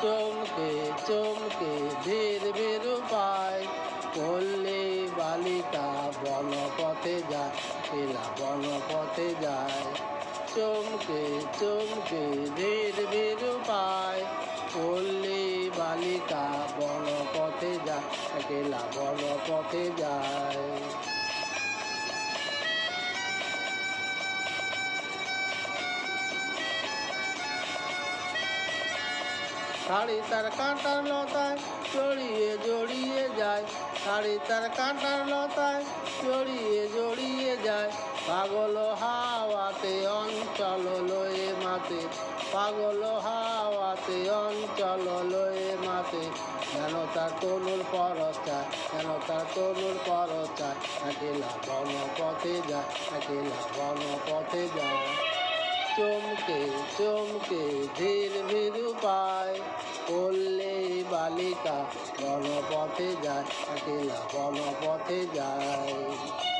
চমকে চমকে ধীর ধীর পায় পল্লী বালিকা বনপথে যায় এলা বনপথে যায় চমকে চমকে ধীর ধীর পায় পল্লী বালিকা বনপথে যায় এলা বনপথে যায় শাড়ি তার কাঁটার লতায় জড়িয়ে জড়িয়ে যায় শাড়ি তার কাঁটার লতায় জড়িয়ে জড়িয়ে যায় পাগল হাওয়াতে অঞ্চল লয়ে মাতে পাগল হাওয়াতে অঞ্চল লয়ে মাতে যেন তার তনুর পরচায় যেন তার তনুর পরচায় একেলা বনপথে যায় একেলা বনপথে যায় চমকে চমকে ধীর ধীর পায় পল্লী বালিকা বনপথে যায় একেলা বনপথে যায়।